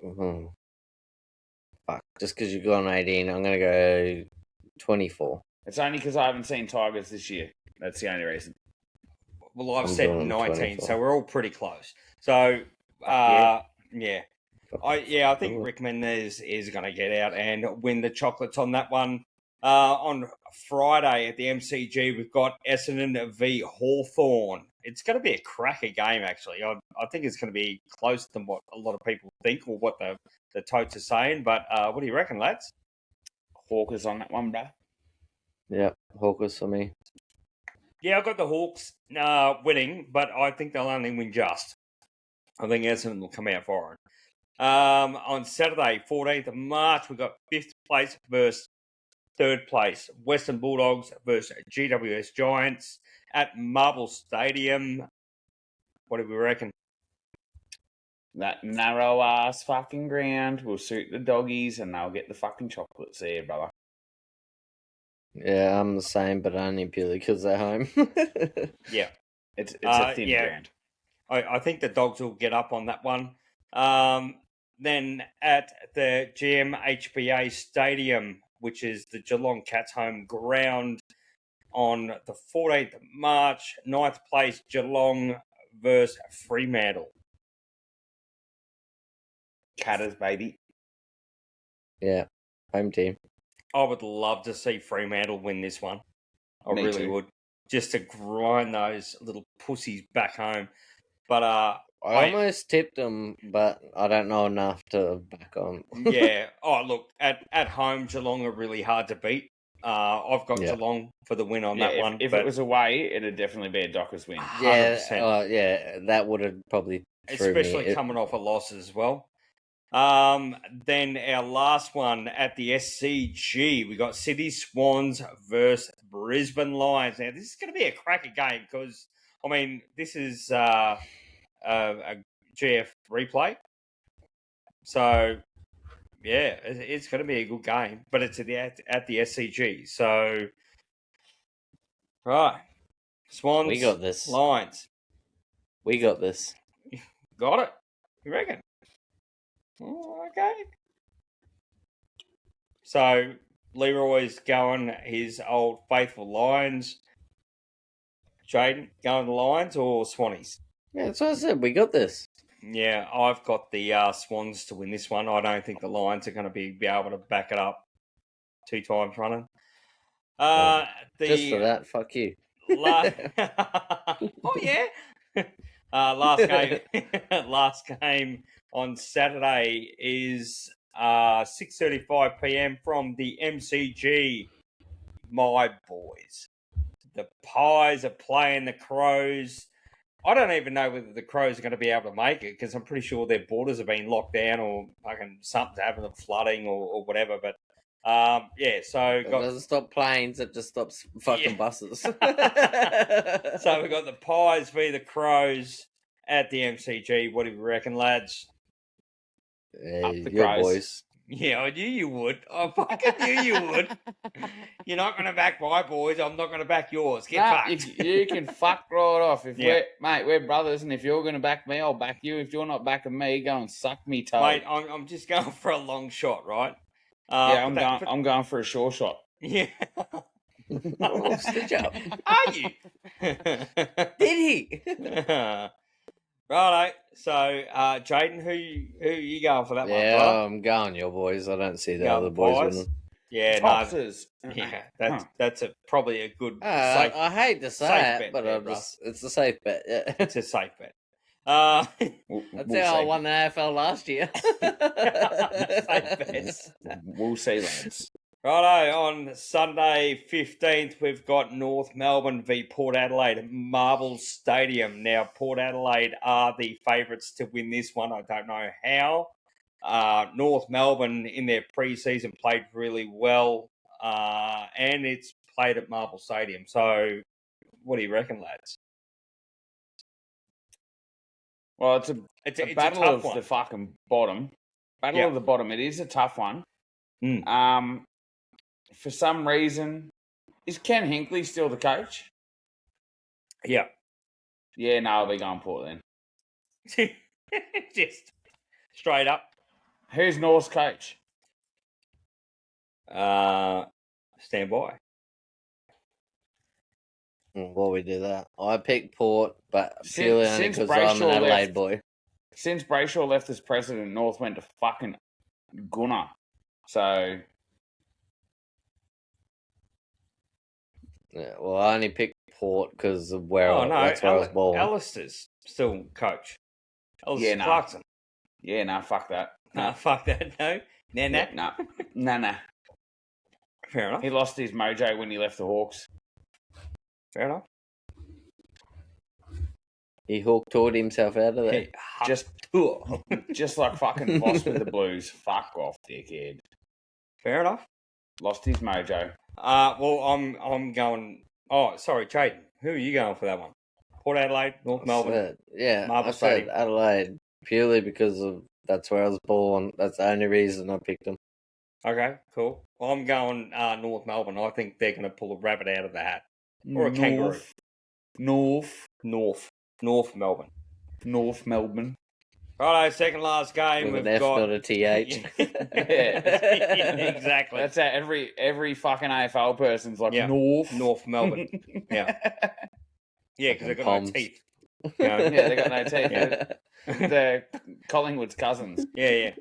Mm-hmm. Fuck. Just because you've gone 18, I'm going to go 24. It's only because I haven't seen Tigers this year. That's the only reason. Well, I've said 19, 24. So we're all pretty close. So, yeah. I think Rickman is going to get out and win the chocolates on that one. On Friday at the MCG, we've got Essendon v Hawthorn. It's going to be a cracker game, actually. I think it's going to be closer than what a lot of people think or what the totes are saying. But what do you reckon, lads? Hawkers on that one, bro. Yeah, Hawkers for me. Yeah, I've got the Hawks winning, but I think they'll only win just. I think Essendon will come out foreign. On Saturday, 14th of March, we've got 5th place versus 3rd place. Western Bulldogs versus GWS Giants at Marvel Stadium. What do we reckon? That narrow-ass fucking ground will suit the doggies and they'll get the fucking chocolates there, brother. Yeah, I'm the same, but only purely because they're home. Yeah. It's a thin ground. I think the Dogs will get up on that one. Then at the GMHBA Stadium, which is the Geelong Cats home ground, on the 14th of March. 9th place, Geelong versus Fremantle. Catters, baby. Yeah, home team. I would love to see Fremantle win this one. I Me really too. would. Just to grind those little pussies back home. But I almost tipped them, but I don't know enough to back on. yeah. Oh, look, at home, Geelong are really hard to beat. I've got Yeah. Geelong for the win on Yeah, that one. if it was away, it'd definitely be a Dockers win. 100%. Yeah, that would have probably threw Especially me. coming off a loss as well. Then our last one at the SCG, we got Sydney Swans versus Brisbane Lions. Now, this is going to be a cracker game because, I mean, this is a GF replay. So, yeah, it's going to be a good game, but it's at the SCG. So, right. Swans, We got this. Lions. We got this. Got it? You reckon? Oh, okay. So Leroy's going his old faithful Lions. Jaden going the Lions or Swannies? Yeah, that's what I said. We got this. Yeah, I've got the Swans to win this one. I don't think the Lions are going to be able to back it up 2 times running. Just for that, fuck you. Oh yeah. Last game on Saturday is 6:35 p.m. from the MCG. My boys, the Pies are playing the Crows. I don't even know whether the Crows are going to be able to make it because I'm pretty sure their borders have been locked down or fucking something's happened, flooding or whatever. But yeah, so It doesn't stop planes; it just stops fucking buses. So we got the Pies v the Crows at the MCG. What do you reckon, lads? Yeah, the your Crows. boys. Yeah, I knew you would. I fucking knew you would. You're not going to back my boys. I'm not going to back yours. Get fucked. You can fuck right off. Yeah. We're brothers, and if you're going to back me, I'll back you. If you're not backing me, go and suck me toe. Mate, I'm just going for a long shot, right? Yeah, I'm going for a sure shot. Yeah. Oh, stitch up. Are you? Did he? Righto. So, Jaden, who you going for that one, Yeah, brother? I'm going your boys. I don't see the Going other boys Pies? winning. Yeah, no. Topsers. Yeah, that's probably a good safe. I hate to say safe it, bet but there, bro. it's a safe bet. Yeah. It's a safe bet. That's how I won the AFL last year. Safe bets. We'll see, lads. Righto, on Sunday 15th, we've got North Melbourne v Port Adelaide at Marble Stadium. Now, Port Adelaide are the favourites to win this one. I don't know how. North Melbourne, in their pre-season, played really well, and it's played at Marble Stadium. So, what do you reckon, lads? Well, it's a battle tough of one. the fucking bottom. Battle Yeah. of the bottom. It is a tough one. Mm. For some reason, is Ken Hinkley still the coach? Yeah. Yeah, no, I'll be going Port then. Just straight up. Who's North's coach? Stand by. While we do that, I picked Port, but Since- purely only since because I'm an Brayshaw Adelaide left- boy. Since Brayshaw left as president, North went to fucking Gunner. So, Yeah, well, I only picked Port because of where Oh, no. that's where I was born. Alistair's still coach. Alistair Yeah, no. Clarkson. yeah, nah, fuck that. No, fuck that. No. Nah. Nah. Fair enough. He lost his mojo when he left the Hawks. Fair enough. He hooked himself out of there. Hey, Just, just like fucking Voss with the Blues. Fuck off, dickhead. Fair enough. Lost his mojo. Well, I'm going. Oh, sorry, Jaden. Who are you going for that one? Port Adelaide, North Melbourne. Yeah, Marble I said Stadium. Adelaide purely because of that's where I was born. That's the only reason I picked them. Okay, cool. Well, I'm going North Melbourne. I think they're going to pull a rabbit out of the hat. Or a kangaroo. North North Melbourne. Melbourne. Righto, second last game. With We've an F, got not a TH. exactly. That's it. Every fucking AFL person's like North Melbourne. Yeah, because they've got Poms. no teeth. Yeah, they got no teeth. Yeah. They're Collingwood's cousins. Yeah.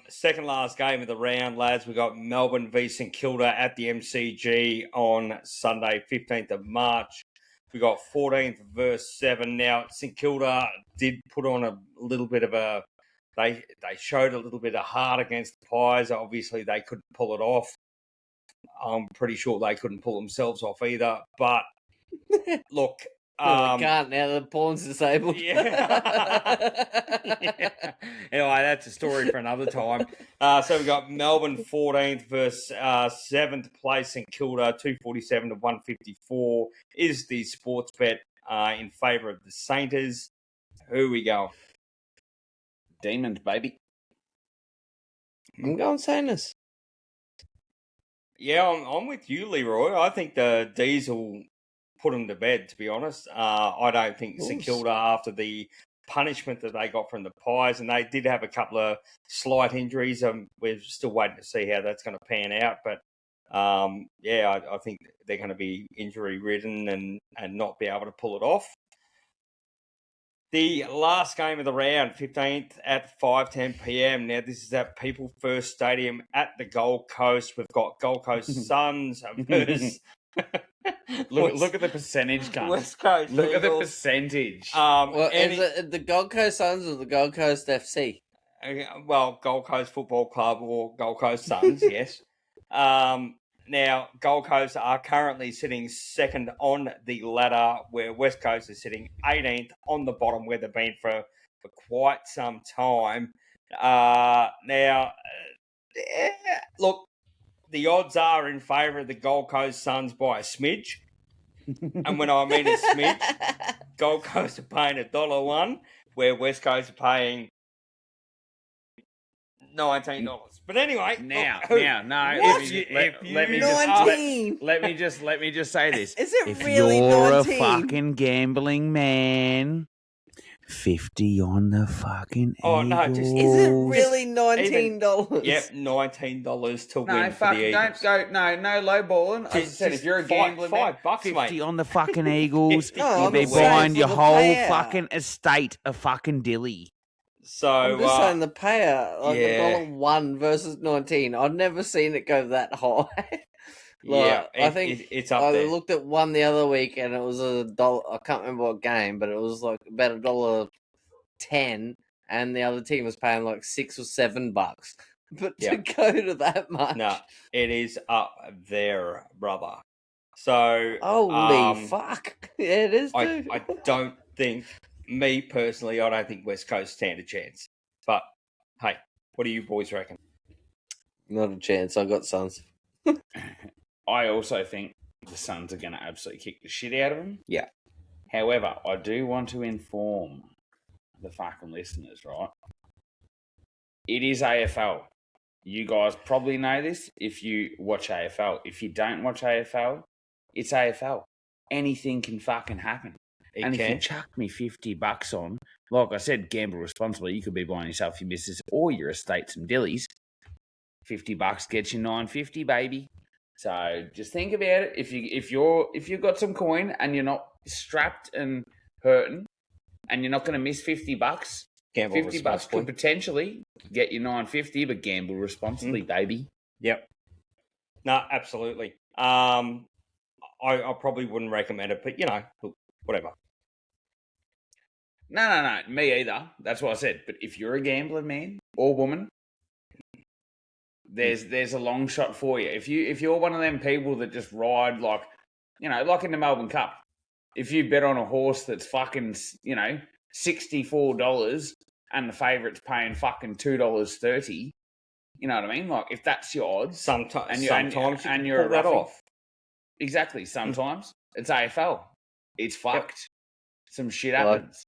Second last game of the round, lads. We got Melbourne v St Kilda at the MCG on Sunday, 15th of March. We got 14th versus 7. Now, St Kilda did put on a little bit of a... They showed a little bit of heart against the Pies. Obviously, they couldn't pull it off. I'm pretty sure they couldn't pull themselves off either. But, look... Well, they can't now the pawn's disabled. Yeah. Anyway, that's a story for another time. So we've got Melbourne 14th versus 7th place in Kilda, 247 to 154 is the sports bet in favour of the Sainters. Who we go? Demons, baby. I'm going Saints. Yeah, I'm with you, Leroy. I think the D's will put them to bed, to be honest. I don't think St Kilda, after the punishment that they got from the Pies, and they did have a couple of slight injuries. We're still waiting to see how that's going to pan out. But, I think they're going to be injury-ridden and not be able to pull it off. The last game of the round, 15th at 5:10 p.m. Now, this is at People First Stadium at the Gold Coast. We've got Gold Coast Suns versus... Look at the percentage, cunt. West Coast. Look at the Eagles. percentage. Is it the Gold Coast Suns or the Gold Coast FC? Well, Gold Coast Football Club or Gold Coast Suns, yes. Now, Gold Coast are currently sitting second on the ladder, where West Coast is sitting 18th on the bottom, where they've been for quite some time. Look, the odds are in favour of the Gold Coast Suns by a smidge. And when I mean a smidge, Gold Coast are paying $1.01, where West Coast are paying $19. But anyway, no. Let me just say this. Is it if really you're 19? a fucking gambling man, 50 on the fucking Oh, no, just- Eagles. Is it really $19? Yep, $19 to No, win for fuck, the Eagles. don't go. No low balling. As I said, if you're a gambling man, $5, 50 mate. on the fucking Eagles, No, you'll I'm be just saying buying for your the whole payout. fucking estate a fucking dilly. So, I'm just saying the payout, like yeah. $1 versus 19. I've never seen it go that high. yeah, I think it's up I there. looked at one the other week and it was $1. I can't remember what game, but it was like about $1.10, and the other team was paying like $6 or $7. But to go to that much, No, it is up there, brother. So, holy fuck, yeah, it is. I don't think, me personally, I don't think West Coast stand a chance. But hey, what do you boys reckon? Not a chance. I got Suns. I also think the Suns are going to absolutely kick the shit out of them. Yeah. However, I do want to inform the fucking listeners, right? It is AFL. You guys probably know this if you watch AFL. If you don't watch AFL, it's AFL. Anything can fucking happen. If you chuck me $50 on, like I said, gamble responsibly. You could be buying yourself your missus or your estate some dillies. $50 gets you $9.50, baby. So just think about it. If you've got some coin and you're not strapped and hurting, and you're not going to miss $50, Gamble $50 could potentially get you $9.50, but gamble responsibly, baby. Yep. No, absolutely. I probably wouldn't recommend it, but look, whatever. No, me either. That's what I said. But if you're a gambler, man or woman, there's a long shot for you. If you're one of them people that just ride like in the Melbourne Cup, if you bet on a horse that's fucking $64 and the favourite's paying fucking $2.30, you know what I mean? Like if that's your odds, Sometimes you're pull that off. Exactly. Sometimes it's AFL. It's fucked. Some shit happens.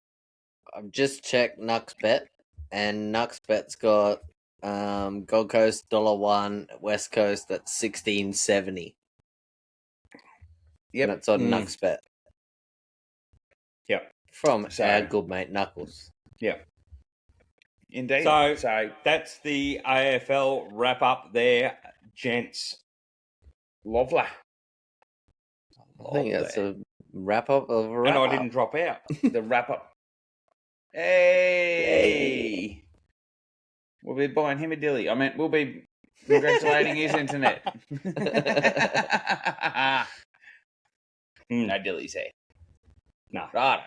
I've just checked NuxBet, and NuxBet's got Gold Coast $1, West Coast at $16.70. Yep, that's on NuxBet. Yep, from our good mate Knuckles. Yeah. Indeed. So that's the AFL wrap up there, gents. Lovely. I think that's a wrap up of a wrap And I up. didn't drop out. The wrap up. Hey! We'll be buying him a dilly. I mean, we'll be congratulating his internet. No dillies here. No. Right.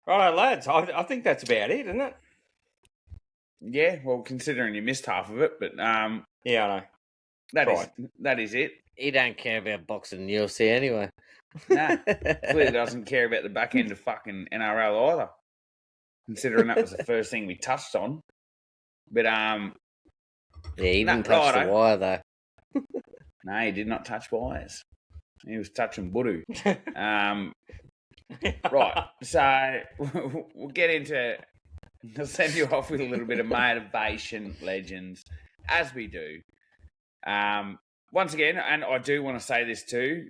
Righto, lads. I think that's about it, isn't it? Yeah, well, considering you missed half of it, but Yeah, I know. that is it. He don't care about boxing and UFC anyway. Nah, clearly doesn't care about the back end of fucking NRL either. Considering that was the first thing we touched on. But Yeah, he didn't touch the wire though. No, he did not touch wires. He was touching Budu. Right, so we'll get into. I'll send you off with a little bit of motivation, legends, as we do. Once again, and I do want to say this too.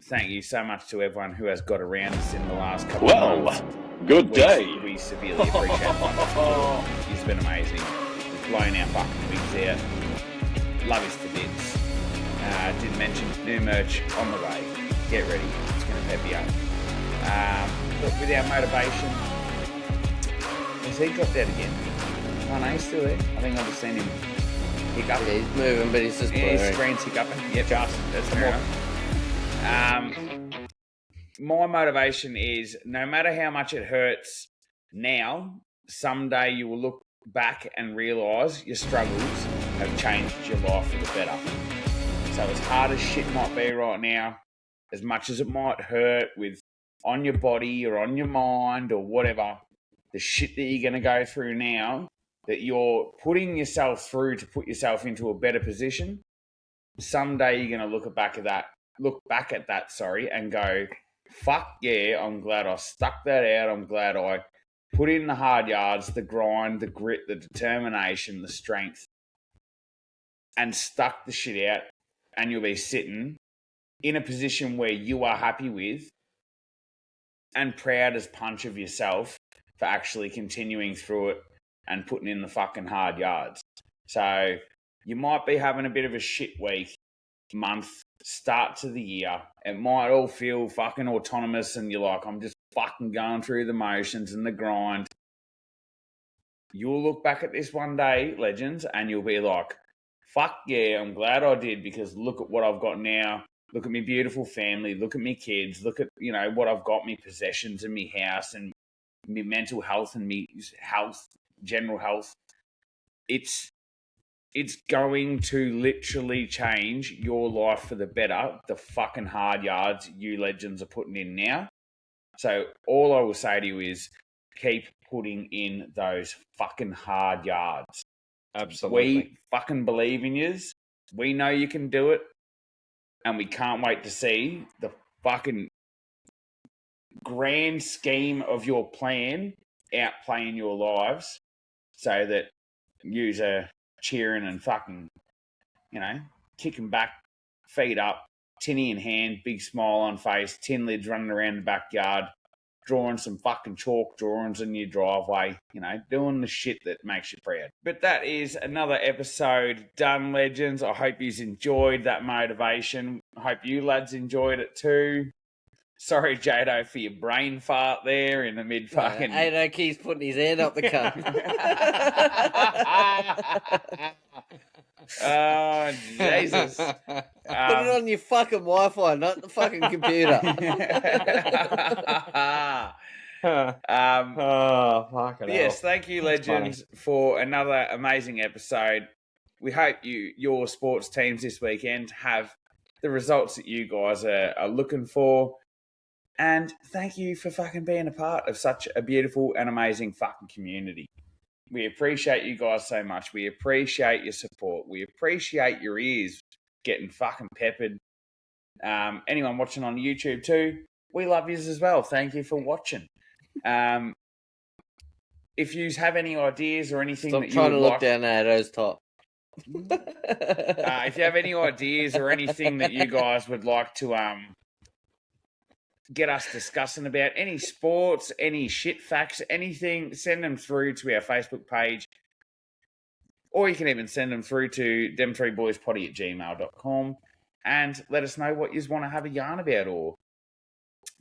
Thank you so much to everyone who has got around us in the last couple of months. Good day. We severely appreciate it. It's been amazing. We've blown our fucking wigs out. Love us to bits. Did mention new merch on the way. Get ready. It's going to pep you up. But with our motivation, has he dropped out again? Oh no, he's still there. I think I've just seen him hiccup. Yeah, he's moving, but he's just blurry. His screen's hiccuping. Yep, that's fair enough. My motivation is no matter how much it hurts now, someday you will look back and realise your struggles have changed your life for the better. So as hard as shit might be right now, as much as it might hurt on your body or on your mind or whatever, the shit that you're going to go through now, that you're putting yourself through to put yourself into a better position, someday you're going to look back at that, and go, fuck yeah, I'm glad I stuck that out. I'm glad I put in the hard yards, the grind, the grit, the determination, the strength, and stuck the shit out. And you'll be sitting in a position where you are happy with and proud as punch of yourself for actually continuing through it and putting in the fucking hard yards. So you might be having a bit of a shit week, month, start to the year. It might all feel fucking autonomous and you're like, I'm just fucking going through the motions and the grind. You'll look back at this one day, legends, and you'll be like, fuck yeah, I'm glad I did, because look at what I've got now. Look at my beautiful family. Look at me kids. Look at, what I've got, me possessions and me house and me mental health and me health, general health. It's going to literally change your life for the better, the fucking hard yards you legends are putting in now. So all I will say to you is keep putting in those fucking hard yards. Absolutely. We fucking believe in yous. We know you can do it. And we can't wait to see the fucking grand scheme of your plan outplaying your lives so that yous are cheering and fucking, kicking back, feet up, tinny in hand, big smile on face, tin lids running around the backyard, drawing some fucking chalk drawings in your driveway, doing the shit that makes you proud. But that is another episode done, legends. I hope you enjoyed that motivation. I hope you lads enjoyed it too. Sorry, Jado, for your brain fart there in the mid fucking... Ado keeps putting his hand up the cup. Oh, Jesus. Put it on your fucking Wi-Fi, not the fucking computer. Yes, thank you, legends, for another amazing episode. We hope your sports teams this weekend have the results that you guys are looking for. And thank you for fucking being a part of such a beautiful and amazing fucking community. We appreciate you guys so much. We appreciate your support. We appreciate your ears getting fucking peppered. Anyone watching on YouTube too, we love yous as well. Thank you for watching. If you have any ideas or anything Stop that you trying would to look like, down at Ado's top. if you have any ideas or anything that you guys would like to get us discussing about any sports, any shit facts, anything, send them through to our Facebook page. Or you can even send them through to dem3boyspoddy@gmail.com and let us know what you want to have a yarn about or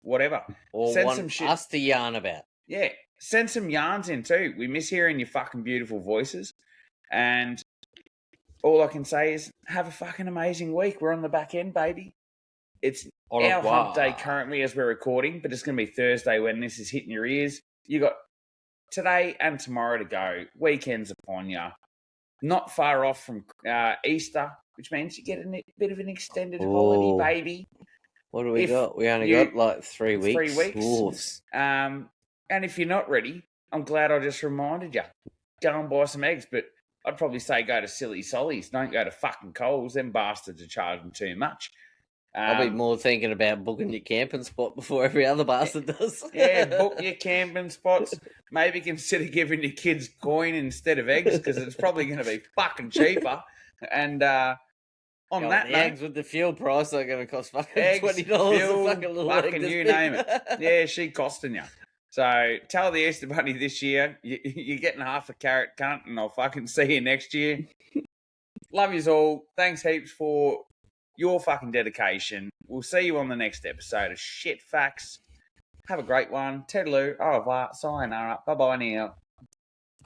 whatever. Or send want some shit. us to yarn about. Yeah, send some yarns in too. We miss hearing your fucking beautiful voices. And all I can say is have a fucking amazing week. We're on the back end, baby. It's our hump day currently as we're recording, but it's going to be Thursday when this is hitting your ears. You got today and tomorrow to go. Weekends upon you. Not far off from Easter, which means you get a bit of an extended holiday, baby. What do we got? We only got like 3 weeks. 3 weeks. And if you're not ready, I'm glad I just reminded you. Go and buy some eggs, but I'd probably say go to Silly Solly's. Don't go to fucking Coles. Them bastards are charging too much. I'll be more thinking about booking your camping spot before every other bastard does. Yeah, book your camping spots. Maybe consider giving your kids coin instead of eggs because it's probably going to be fucking cheaper. And on that note, eggs with the fuel price are going to cost fucking eggs, $20 fuel, a fucking little fucking egg you name it. Yeah, she costing you. So tell the Easter Bunny this year you're getting half a carrot, cunt, and I'll fucking see you next year. Love yous all. Thanks heaps for your fucking dedication. We'll see you on the next episode of Shit Facts. Have a great one. Toodaloo. Au revoir. Sayonara. Bye-bye now.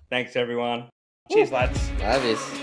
Thanks, everyone. Cheers, lads. Love this.